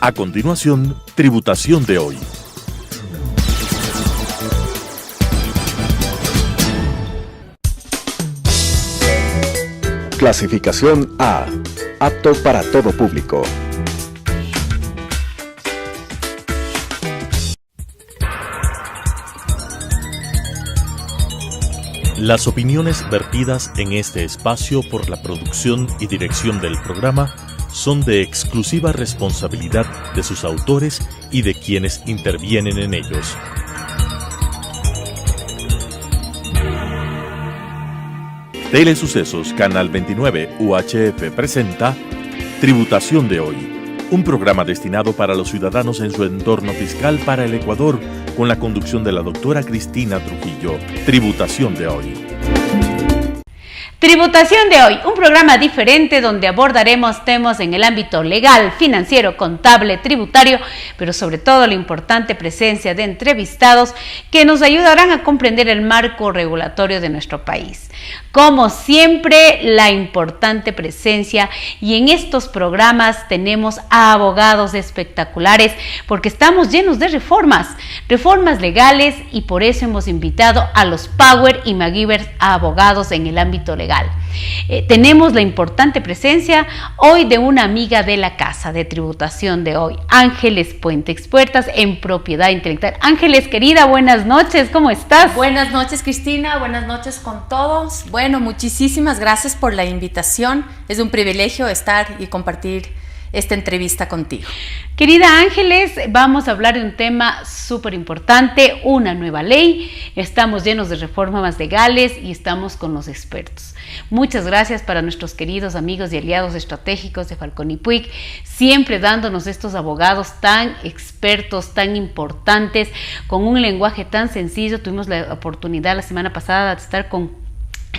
A continuación, Tributación de hoy. Clasificación A. Apto para todo público. Las opiniones vertidas en este espacio por la producción y dirección del programa son de exclusiva responsabilidad de sus autores y de quienes intervienen en ellos. Telesucesos Canal 29 UHF presenta Tributación de hoy, un programa destinado para los ciudadanos en su entorno fiscal para el Ecuador, con la conducción de la doctora Cristina Trujillo. Tributación de hoy. Tributación de hoy, un programa diferente donde abordaremos temas en el ámbito legal, financiero, contable, tributario, pero sobre todo la importante presencia de entrevistados que nos ayudarán a comprender el marco regulatorio de nuestro país. Como siempre, la importante presencia, y en estos programas tenemos a abogados espectaculares porque estamos llenos de reformas legales, y por eso hemos invitado a los Power y MacGyver abogados en el ámbito legal. Tenemos la importante presencia hoy de una amiga de la casa de Tributación de hoy, Ángeles Puente, expertas en propiedad intelectual. Ángeles, querida, buenas noches, ¿cómo estás? Buenas noches, Cristina, buenas noches con todos. Bueno, muchísimas gracias por la invitación. Es un privilegio estar y compartir esta entrevista contigo. Querida Ángeles, vamos a hablar de un tema súper importante, una nueva ley. Estamos llenos de reformas legales y estamos con los expertos. Muchas gracias para nuestros queridos amigos y aliados estratégicos de Falcón y Puig, siempre dándonos estos abogados tan expertos, tan importantes, con un lenguaje tan sencillo. Tuvimos la oportunidad la semana pasada de estar con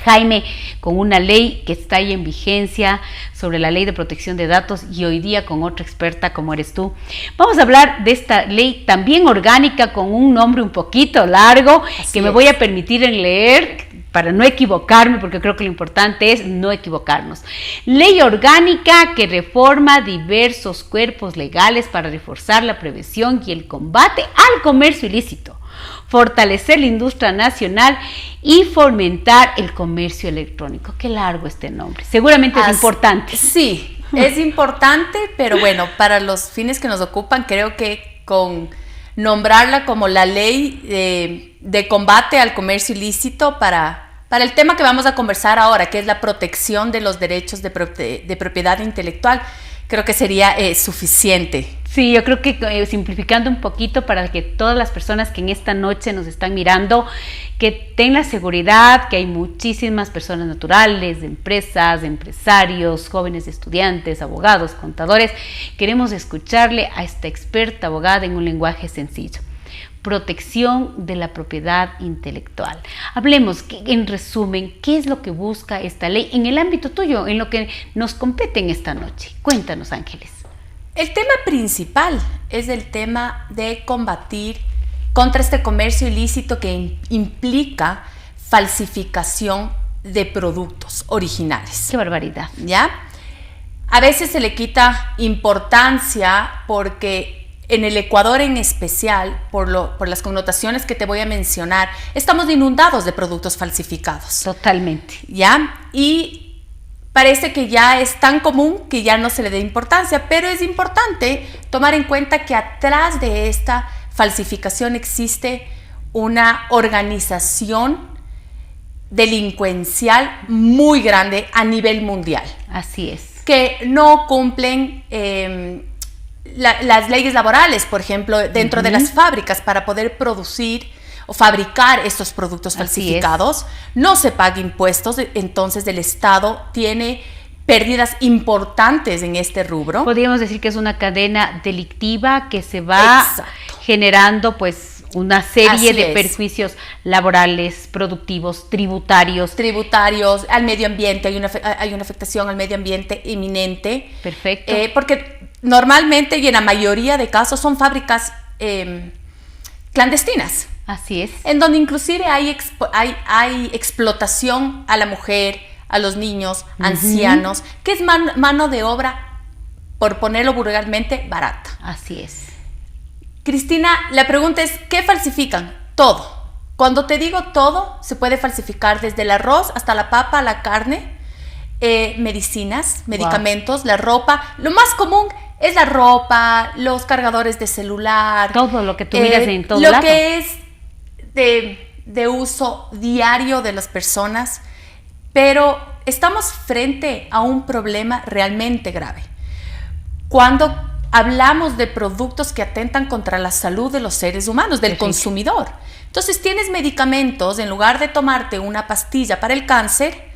Jaime, con una ley que está ahí en vigencia sobre la ley de protección de datos, y hoy día con otra experta como eres tú. Vamos a hablar de esta ley también orgánica con un nombre un poquito largo, que me voy a permitir en leer para no equivocarme, porque creo que lo importante es no equivocarnos. Ley orgánica que reforma diversos cuerpos legales para reforzar la prevención y el combate al comercio ilícito, fortalecer la industria nacional y fomentar el comercio electrónico. Qué largo este nombre. Seguramente es importante. Sí, es importante, pero bueno, para los fines que nos ocupan, creo que con nombrarla como la ley de combate al comercio ilícito para el tema que vamos a conversar ahora, que es la protección de los derechos de propiedad intelectual, creo que sería suficiente. Sí, yo creo que simplificando un poquito para que todas las personas que en esta noche nos están mirando, que tengan la seguridad que hay muchísimas personas naturales, de empresas, de empresarios, jóvenes estudiantes, abogados, contadores. Queremos escucharle a esta experta abogada en un lenguaje sencillo. Protección de la propiedad intelectual. Hablemos, en resumen, ¿qué es lo que busca esta ley en el ámbito tuyo, en lo que nos compete en esta noche? Cuéntanos, Ángeles. El tema principal es el tema de combatir contra este comercio ilícito que implica falsificación de productos originales. ¡Qué barbaridad! ¿Ya? A veces se le quita importancia porque en el Ecuador en especial, por las connotaciones que te voy a mencionar, estamos inundados de productos falsificados. Totalmente. ¿Ya? Y parece que ya es tan común que ya no se le dé importancia, pero es importante tomar en cuenta que atrás de esta falsificación existe una organización delincuencial muy grande a nivel mundial. Así es. Que no cumplen las leyes laborales, por ejemplo, dentro de las fábricas para poder producir o fabricar estos productos falsificados. No se paga impuestos, entonces el Estado tiene pérdidas importantes en este rubro. Podríamos decir que es una cadena delictiva que se va generando pues una serie de perjuicios laborales, productivos, tributarios, al medio ambiente. Hay una afectación al medio ambiente inminente. Perfecto. Porque normalmente y en la mayoría de casos son fábricas clandestinas. Así es. En donde inclusive hay explotación a la mujer, a los niños, ancianos, que es mano de obra por ponerlo vulgarmente, barata. Así es. Cristina, la pregunta es, ¿qué falsifican? Todo. Cuando te digo todo, se puede falsificar desde el arroz hasta la papa, la carne, medicinas, medicamentos, la ropa. Lo más común es la ropa, los cargadores de celular. Todo lo que tú miras en todo lo lado. Que es de uso diario de las personas. Pero estamos frente a un problema realmente grave. Cuando hablamos de productos que atentan contra la salud de los seres humanos, del consumidor. Entonces tienes medicamentos, en lugar de tomarte una pastilla para el cáncer,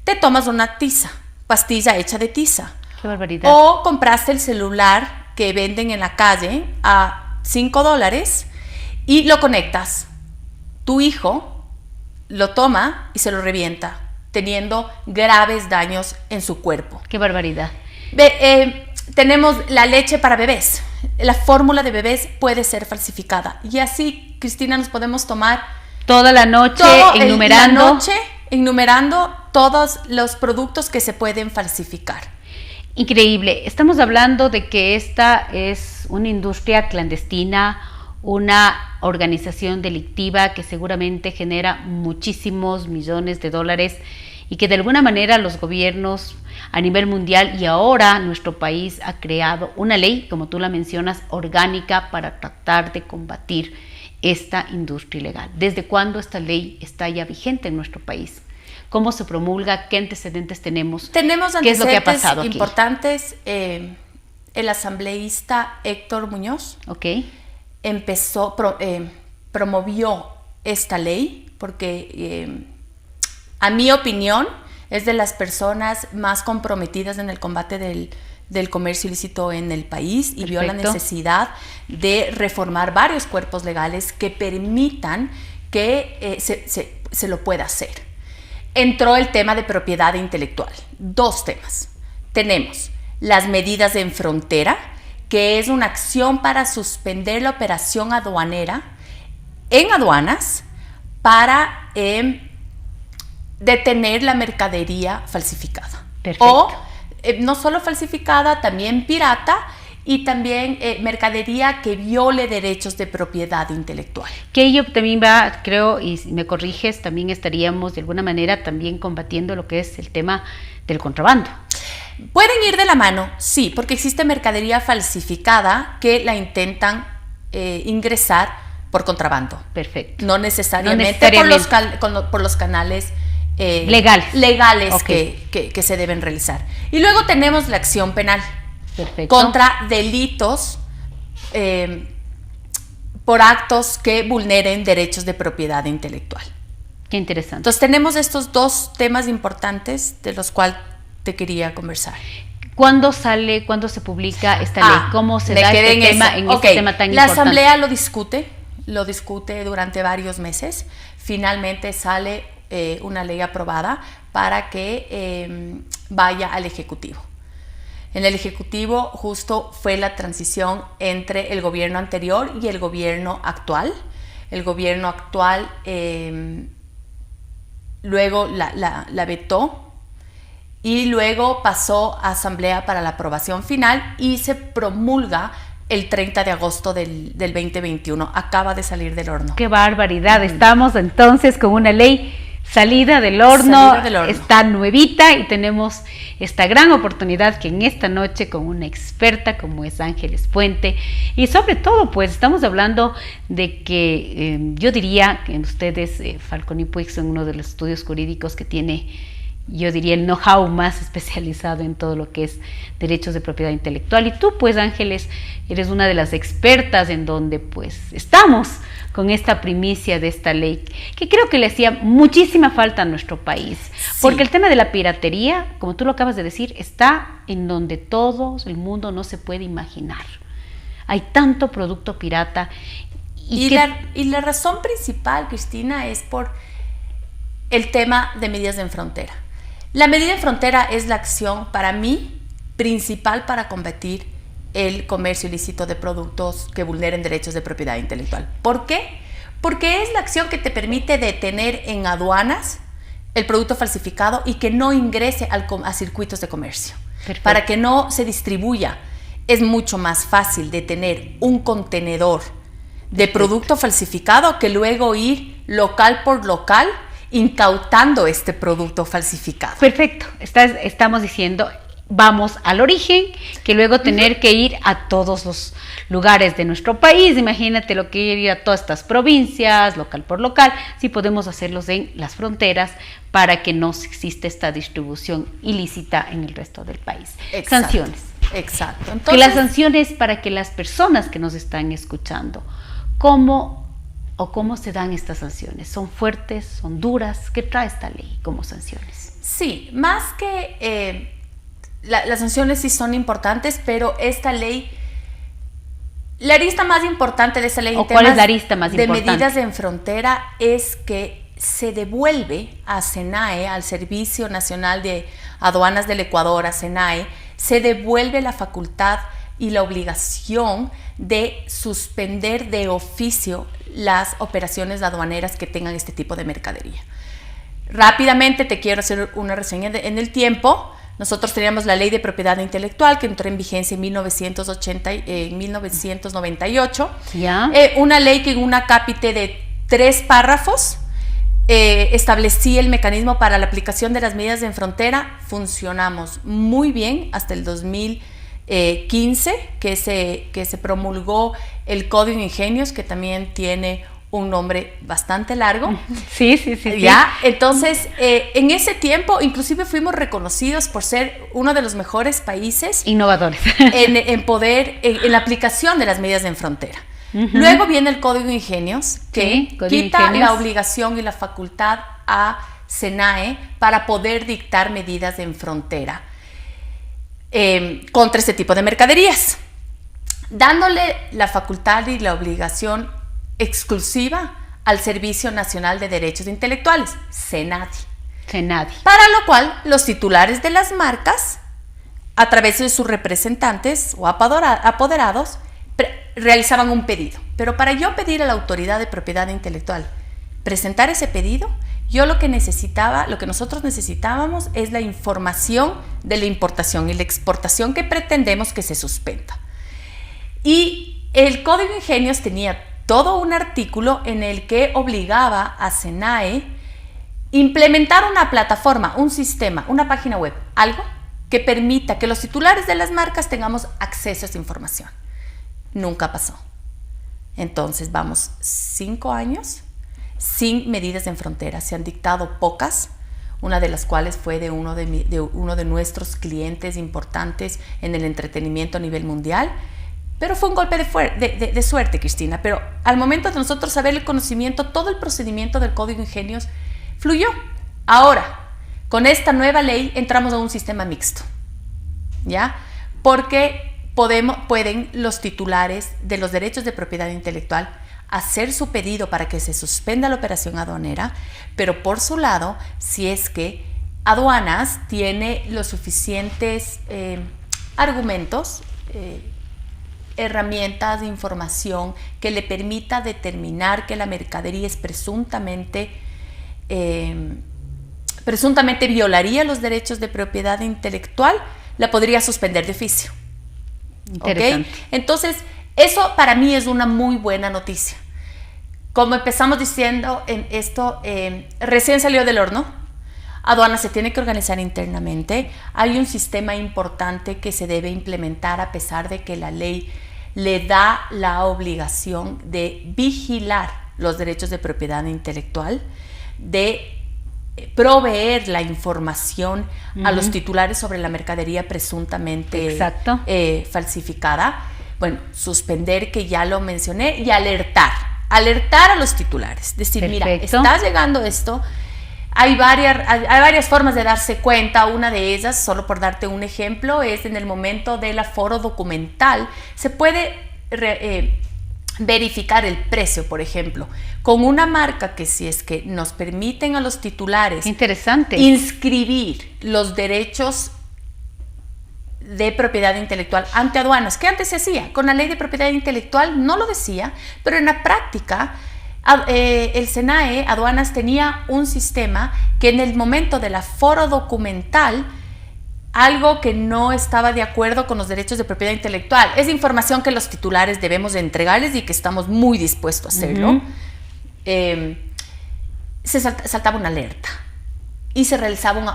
te tomas una pastilla hecha de tiza. Qué barbaridad. O compraste el celular que venden en la calle a $5 y lo conectas. Tu hijo lo toma y se lo revienta, teniendo graves daños en su cuerpo. Qué barbaridad. Tenemos la leche para bebés. La fórmula de bebés puede ser falsificada. Y así, Cristina, nos podemos tomar toda la noche enumerando todos los productos que se pueden falsificar. Increíble. Estamos hablando de que esta es una industria clandestina, una organización delictiva que seguramente genera muchísimos millones de dólares y que de alguna manera los gobiernos a nivel mundial y ahora nuestro país ha creado una ley, como tú la mencionas, orgánica para tratar de combatir esta industria ilegal. ¿Desde cuándo esta ley está ya vigente en nuestro país? ¿Cómo se promulga? ¿Qué antecedentes tenemos? Tenemos ¿Qué es lo que ha pasado antecedentes importantes. El asambleísta Héctor Muñoz promovió esta ley porque, a mi opinión, es de las personas más comprometidas en el combate del comercio ilícito en el país. Perfecto. Y vio la necesidad de reformar varios cuerpos legales que permitan que se lo pueda hacer. Entró el tema de propiedad intelectual. 2 temas. Tenemos las medidas en frontera, que es una acción para suspender la operación aduanera en aduanas para detener la mercadería falsificada. Perfecto. O no solo falsificada, también pirata y también mercadería que viole derechos de propiedad intelectual. Que ello también va, creo, y si me corriges, también estaríamos de alguna manera también combatiendo lo que es el tema del contrabando. Pueden ir de la mano, sí, porque existe mercadería falsificada que la intentan ingresar por contrabando. Perfecto. No necesariamente, por los canales legales okay. que se deben realizar. Y luego tenemos la acción penal. Perfecto. Contra delitos por actos que vulneren derechos de propiedad intelectual. Qué interesante. Entonces tenemos estos 2 temas importantes de los cuales te quería conversar. ¿Cuándo se publica esta ley? ¿Cómo se da este tema en este tema tan importante? La Asamblea lo discute durante varios meses. Finalmente sale una ley aprobada para que vaya al Ejecutivo. En el Ejecutivo justo fue la transición entre el gobierno anterior y el gobierno actual. El gobierno actual luego la vetó y luego pasó a Asamblea para la aprobación final y se promulga el 30 de agosto del 2021. Acaba de salir del horno. ¡Qué barbaridad! Estamos entonces con una ley salida del horno, está nuevita y tenemos esta gran oportunidad que en esta noche con una experta como es Ángeles Puente y sobre todo pues estamos hablando de que yo diría que ustedes Falcón y Puig son uno de los estudios jurídicos que tiene, yo diría, el know-how más especializado en todo lo que es derechos de propiedad intelectual y tú pues Ángeles eres una de las expertas en donde pues estamos con esta primicia de esta ley, que creo que le hacía muchísima falta a nuestro país, porque el tema de la piratería, como tú lo acabas de decir, está en donde todo el mundo no se puede imaginar. Hay tanto producto pirata. Y la razón principal, Cristina, es por el tema de medidas en frontera. La medida en frontera es la acción, para mí, principal para combatir el comercio ilícito de productos que vulneren derechos de propiedad intelectual. ¿Por qué? Porque es la acción que te permite detener en aduanas el producto falsificado y que no ingrese a circuitos de comercio. Perfecto. para que no se distribuya. Es mucho más fácil de tener un contenedor de producto falsificado que luego ir local por local incautando este producto falsificado. Perfecto, estamos diciendo, vamos al origen, que luego tener que ir a todos los lugares de nuestro país. Imagínate lo que ir a todas estas provincias, local por local, si podemos hacerlos en las fronteras para que no exista esta distribución ilícita en el resto del país. Exacto. Sanciones. Exacto. Que Entonces, las sanciones, para que las personas que nos están escuchando, ¿cómo se dan estas sanciones? ¿Son fuertes? ¿Son duras? ¿Qué trae esta ley como sanciones? sí, más que las sanciones sí son importantes, pero esta ley, la arista más importante de esta ley en ¿cuál es temas la arista más de importante? medidas en frontera es que se devuelve a SENAE, al Servicio Nacional de Aduanas del Ecuador, a SENAE, se devuelve la facultad y la obligación de suspender de oficio las operaciones aduaneras que tengan este tipo de mercadería. Rápidamente te quiero hacer una reseña en el tiempo. Nosotros teníamos la Ley de Propiedad Intelectual que entró en vigencia en 1998. ¿Ya? Una ley que en una cápite de 3 párrafos establecía el mecanismo para la aplicación de las medidas en frontera. Funcionamos muy bien hasta el 2015, que se promulgó el Código Ingenios, que también tiene un nombre bastante largo. Sí. ¿Ya? Entonces, en ese tiempo, inclusive fuimos reconocidos por ser uno de los mejores países Innovadores. en la aplicación de las medidas en frontera. Luego viene el Código Ingenios, que quita la obligación y la facultad a SENAE para poder dictar medidas en frontera contra este tipo de mercaderías, dándole la facultad y la obligación exclusiva al Servicio Nacional de Derechos Intelectuales, SENADI. Para lo cual, los titulares de las marcas, a través de sus representantes o apoderados, realizaban un pedido. Pero para yo pedir a la autoridad de propiedad intelectual presentar ese pedido, lo que nosotros necesitábamos es la información de la importación y la exportación que pretendemos que se suspenda. Y el Código Ingenios tenía todo un artículo en el que obligaba a SENAE implementar una plataforma, un sistema, una página web, algo que permita que los titulares de las marcas tengamos acceso a esa información. Nunca pasó. Entonces vamos 5 años sin medidas en frontera. Se han dictado pocas, una de las cuales fue de uno de nuestros clientes importantes en el entretenimiento a nivel mundial. Pero fue un golpe de suerte, Cristina. Pero al momento de nosotros saber el conocimiento, todo el procedimiento del Código Ingenios fluyó. Ahora, con esta nueva ley entramos a un sistema mixto, ¿ya? Porque pueden los titulares de los derechos de propiedad intelectual hacer su pedido para que se suspenda la operación aduanera, pero por su lado, si es que aduanas tiene los suficientes argumentos, herramientas de información que le permita determinar que la mercadería es presuntamente violaría los derechos de propiedad intelectual, la podría suspender de oficio. Interesante. ¿Okay? Entonces, eso para mí es una muy buena noticia. Como empezamos diciendo, esto recién salió del horno. Aduana se tiene que organizar internamente. Hay un sistema importante que se debe implementar a pesar de que la ley le da la obligación de vigilar los derechos de propiedad intelectual, de proveer la información a los titulares sobre la mercadería presuntamente falsificada. Bueno, suspender, que ya lo mencioné, y alertar a los titulares. Decir, perfecto. Mira, está llegando esto. Hay varias formas de darse cuenta. Una de ellas, solo por darte un ejemplo, es en el momento del aforo documental. Se puede verificar el precio, por ejemplo, con una marca que, si es que nos permiten a los titulares inscribir los derechos de propiedad intelectual ante aduanas, que antes se hacía. Con la ley de propiedad intelectual no lo decía, pero en la práctica el SENAE, aduanas, tenía un sistema que en el momento del aforo documental algo que no estaba de acuerdo con los derechos de propiedad intelectual. Es información que los titulares debemos de entregarles y que estamos muy dispuestos a hacerlo. Se saltaba una alerta y se realizaba un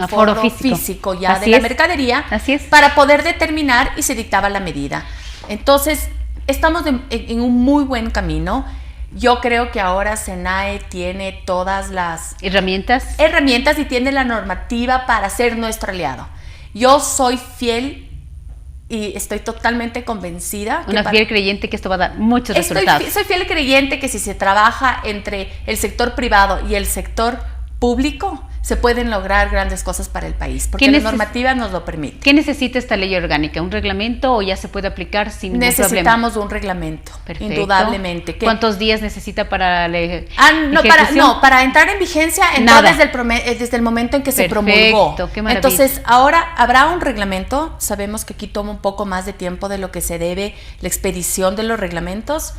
aforo físico ya de la mercadería para poder determinar y se dictaba la medida. Entonces, estamos en un muy buen camino. Yo creo que ahora SENAE tiene todas las herramientas y tiene la normativa para ser nuestro aliado. Yo soy fiel y estoy totalmente convencida. Fiel creyente que esto va a dar muchos resultados. Soy fiel creyente que si se trabaja entre el sector privado y el sector público, se pueden lograr grandes cosas para el país, porque la normativa nos lo permite. ¿Qué necesita esta ley orgánica? ¿Un reglamento o ya se puede aplicar sin ningún problema? Necesitamos un reglamento, indudablemente. ¿Cuántos días necesita para la para entrar en vigencia desde el momento en que se promulgó. Qué maravilla. Entonces, ahora habrá un reglamento. Sabemos que aquí toma un poco más de tiempo de lo que se debe la expedición de los reglamentos,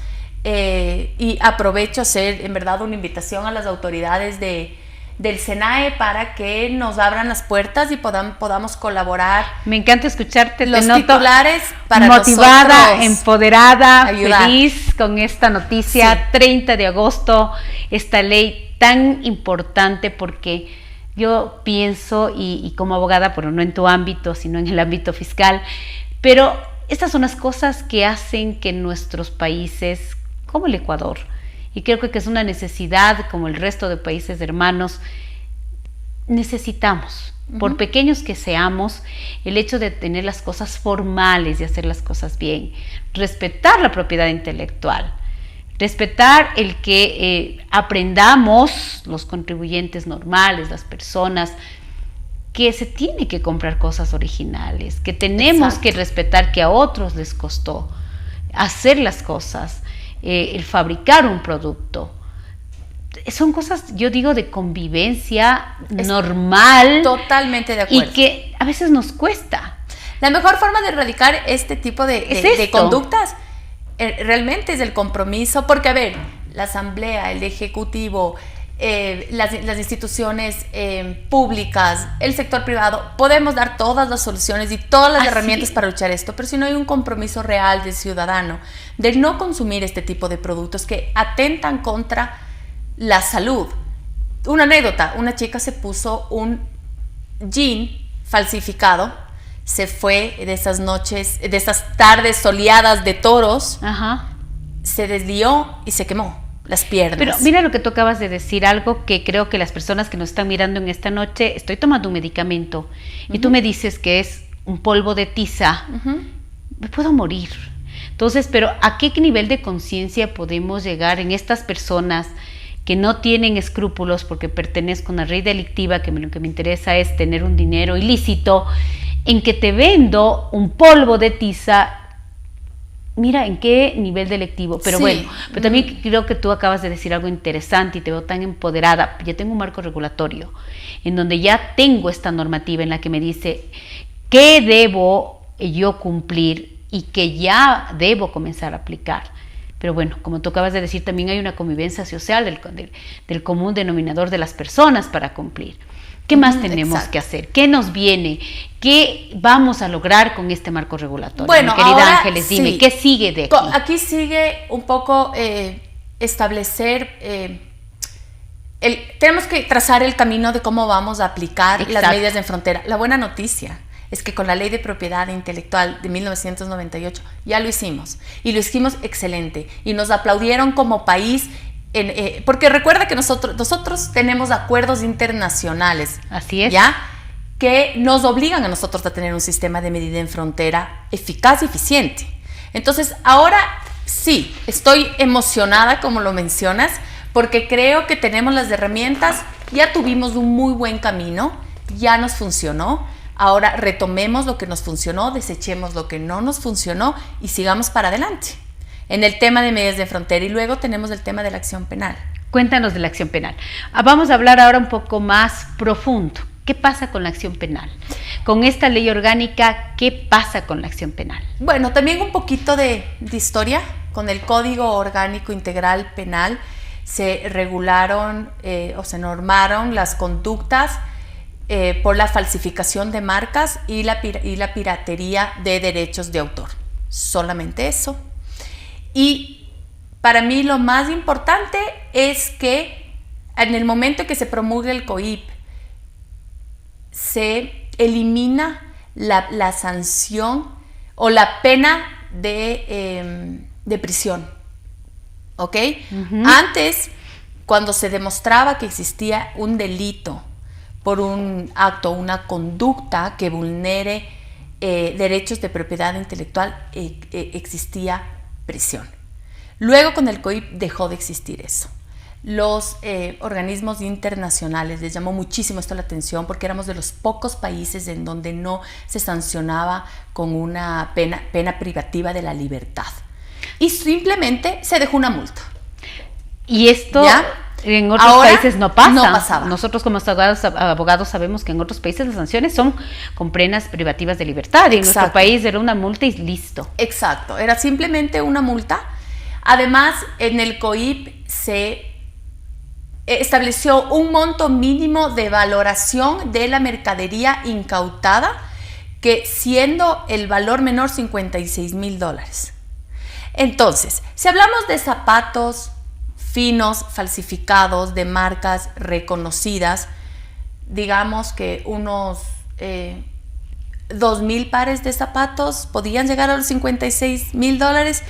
y aprovecho a hacer en verdad una invitación a las autoridades del SENAE para que nos abran las puertas y podamos colaborar. Me encanta escucharte, los titulares para motivada, empoderada, feliz con esta noticia. 30 de agosto, esta ley tan importante, porque yo pienso, y como abogada, pero no en tu ámbito, sino en el ámbito fiscal, pero estas son las cosas que hacen que nuestros países, como el Ecuador, y creo que es una necesidad, como el resto de países hermanos, necesitamos, por pequeños que seamos, el hecho de tener las cosas formales y hacer las cosas bien, respetar la propiedad intelectual, respetar el que aprendamos, los contribuyentes normales, las personas, que se tiene que comprar cosas originales, que tenemos que respetar que a otros les costó hacer las cosas, el fabricar un producto. Son cosas, yo digo, de convivencia normal. Totalmente de acuerdo. Y que a veces nos cuesta. La mejor forma de erradicar este tipo de conductas realmente es el compromiso, porque a ver, la asamblea, el ejecutivo, las instituciones públicas, el sector privado, podemos dar todas las soluciones y todas las herramientas para luchar esto, pero si no hay un compromiso real del ciudadano de no consumir este tipo de productos que atentan contra la salud. Una anécdota, una chica se puso un jean falsificado, se fue de esas noches, de esas tardes soleadas de toros, se deslió y se quemó las piernas. Pero mira lo que tú acabas de decir, algo que creo que las personas que nos están mirando en esta noche, estoy tomando un medicamento y tú me dices que es un polvo de tiza, me puedo morir. Entonces, pero ¿a qué nivel de conciencia podemos llegar en estas personas que no tienen escrúpulos porque pertenezco a una red delictiva, que lo que me interesa es tener un dinero ilícito, en que te vendo un polvo de tiza? Mira en qué nivel delictivo, pero bueno, pero también creo que tú acabas de decir algo interesante y te veo tan empoderada. Ya tengo un marco regulatorio en donde ya tengo esta normativa en la que me dice qué debo yo cumplir y que ya debo comenzar a aplicar. Pero bueno, como tú acabas de decir, también hay una convivencia social del común denominador de las personas para cumplir. ¿Qué más tenemos que hacer? ¿Qué nos viene? ¿Qué vamos a lograr con este marco regulatorio? Bueno, mi querida Ángeles, dime, ¿qué sigue de aquí? Aquí sigue un poco establecer, tenemos que trazar el camino de cómo vamos a aplicar las medidas en frontera. La buena noticia es que con la Ley de Propiedad Intelectual de 1998 ya lo hicimos, y lo hicimos excelente, y nos aplaudieron como país. Porque recuerda que nosotros tenemos acuerdos internacionales. Así es. ¿Ya? Que nos obligan a nosotros a tener un sistema de medida en frontera eficaz y eficiente. Entonces, ahora sí, estoy emocionada, como lo mencionas, porque creo que tenemos las herramientas, ya tuvimos un muy buen camino, ya nos funcionó. Ahora retomemos lo que nos funcionó, desechemos lo que no nos funcionó y sigamos para adelante en el tema de medidas de frontera. Y luego tenemos el tema de la acción penal. Cuéntanos de la acción penal. Vamos a hablar ahora un poco más profundo. ¿Qué pasa con la acción penal? Con esta ley orgánica, ¿qué pasa con la acción penal? Bueno, también un poquito de historia. Con el Código Orgánico Integral Penal se regularon o se normaron las conductas por la falsificación de marcas y la piratería de derechos de autor. Solamente eso. Y para mí lo más importante es que en el momento en que se promulga el COIP, se elimina la sanción o la pena de prisión. ¿Ok? Antes, cuando se demostraba que existía un delito por un acto, una conducta que vulnere derechos de propiedad intelectual, existía prisión. Luego, con el COIP dejó de existir eso. Los organismos internacionales les llamó muchísimo esto la atención, porque éramos de los pocos países en donde no se sancionaba con una pena privativa de la libertad. Y simplemente se dejó una multa. Y esto ¿ya? En otros Ahora, países no pasa. No pasaba. Nosotros como abogados sabemos que en otros países las sanciones son con penas privativas de libertad. Y en nuestro país era una multa y listo. Exacto, era simplemente una multa. Además, en el COIP se estableció un monto mínimo de valoración de la mercadería incautada, que siendo el valor menor $56,000. Entonces, si hablamos de zapatos finos, falsificados, de marcas reconocidas, digamos que unos 2,000 pares de zapatos podían llegar a los $56,000,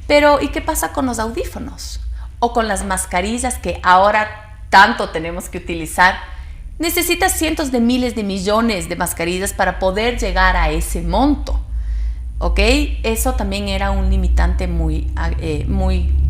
pero ¿y qué pasa con los audífonos? O con las mascarillas que ahora tanto tenemos que utilizar. Necesitas cientos de miles de millones de mascarillas para poder llegar a ese monto. ¿Ok? Eso también era un limitante muy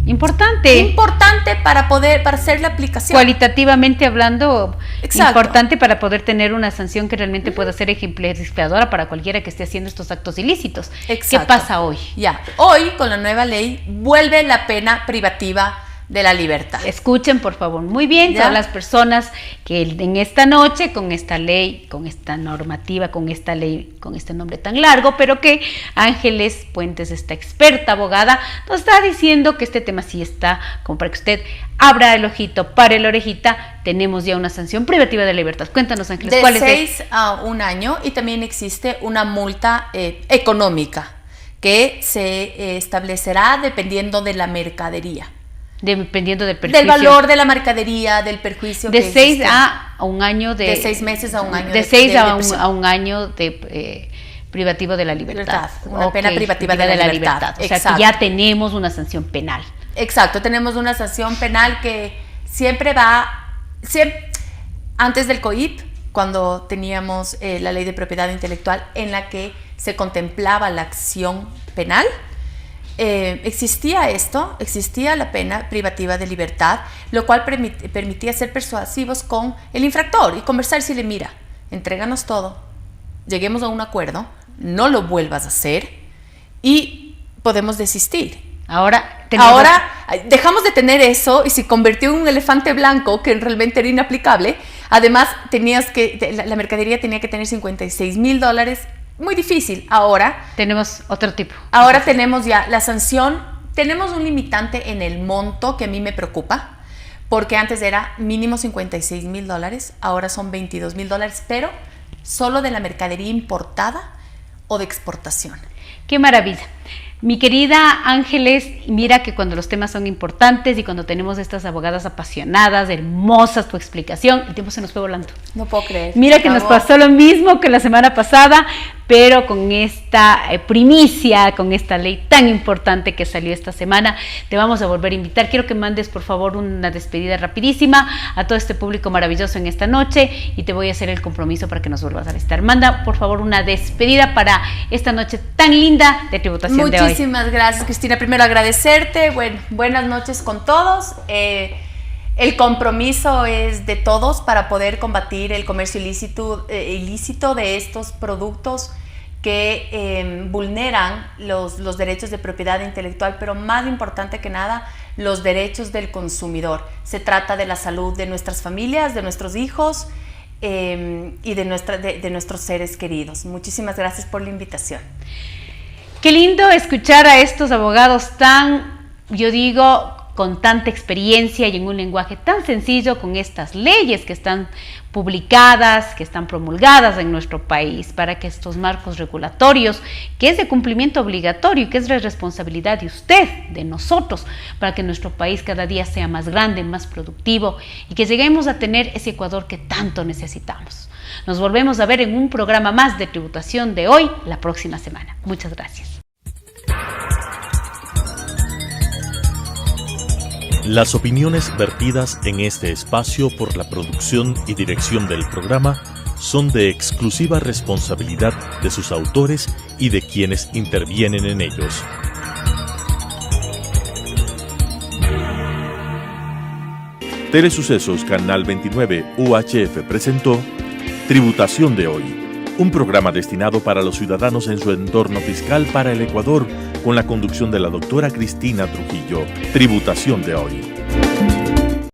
importante para hacer la aplicación. Cualitativamente hablando, exacto, importante para poder tener una sanción que realmente pueda ser ejemplificadora para cualquiera que esté haciendo estos actos ilícitos. Exacto. ¿Qué pasa hoy? Ya, hoy con la nueva ley vuelve la pena privativa de la libertad. Escuchen por favor muy bien, todas las personas que en esta noche, con esta ley, con esta normativa, con esta ley, con este nombre tan largo, pero que Ángeles Puentes, esta experta abogada, nos está diciendo que este tema sí está, como para que usted abra el ojito, pare la orejita. Tenemos ya una sanción privativa de libertad. Cuéntanos, Ángeles, ¿cuál es? De 6 a 1 año, y también existe una multa económica que se establecerá dependiendo de la mercadería. Dependiendo del perjuicio. Del valor de la mercadería, del perjuicio. De 6 a 1 año de 6 meses a 1 año. De 6 a 1 año de privativo de la libertad. Una pena privativa de la libertad. O sea, que ya tenemos una sanción penal. Exacto, tenemos una sanción penal que siempre antes del COIP, cuando teníamos la ley de propiedad intelectual en la que se contemplaba la acción penal, existía la pena privativa de libertad, lo cual permitía ser persuasivos con el infractor y conversar y decirle: mira, entréganos todo, lleguemos a un acuerdo, no lo vuelvas a hacer y podemos desistir. Ahora dejamos de tener eso y se convirtió en un elefante blanco que realmente era inaplicable. Además, la mercadería tenía que tener $56,000. Muy difícil. Ahora tenemos otro tipo. Ahora tenemos ya la sanción. Tenemos un limitante en el monto que a mí me preocupa, porque antes era mínimo $56,000, ahora son $22,000, pero solo de la mercadería importada o de exportación. ¡Qué maravilla! Mi querida Ángeles, mira que cuando los temas son importantes y cuando tenemos estas abogadas apasionadas, hermosas, tu explicación, el tiempo se nos fue volando. No puedo creer. Mira que nos pasó lo mismo que la semana pasada, pero con esta primicia, con esta ley tan importante que salió esta semana, te vamos a volver a invitar. Quiero que mandes por favor una despedida rapidísima a todo este público maravilloso en esta noche y te voy a hacer el compromiso para que nos vuelvas a visitar. Manda por favor una despedida para esta noche tan linda de tributación de hoy. Muchísimas gracias, Cristina. Primero agradecerte. Buenas noches con todos. El compromiso es de todos para poder combatir el comercio ilícito de estos productos que vulneran los derechos de propiedad intelectual, pero más importante que nada, los derechos del consumidor. Se trata de la salud de nuestras familias, de nuestros hijos y de nuestros seres queridos. Muchísimas gracias por la invitación. Qué lindo escuchar a estos abogados con tanta experiencia y en un lenguaje tan sencillo, con estas leyes que están publicadas, que están promulgadas en nuestro país, para que estos marcos regulatorios, que es de cumplimiento obligatorio y que es de responsabilidad de usted, de nosotros, para que nuestro país cada día sea más grande, más productivo y que lleguemos a tener ese Ecuador que tanto necesitamos. Nos volvemos a ver en un programa más de Tributación de Hoy la próxima semana. Muchas gracias. Las opiniones vertidas en este espacio por la producción y dirección del programa son de exclusiva responsabilidad de sus autores y de quienes intervienen en ellos. Telesucesos Canal 29 UHF presentó Tributación de Hoy, un programa destinado para los ciudadanos en su entorno fiscal para el Ecuador, con la conducción de la doctora Cristina Trujillo. Tributación de Hoy.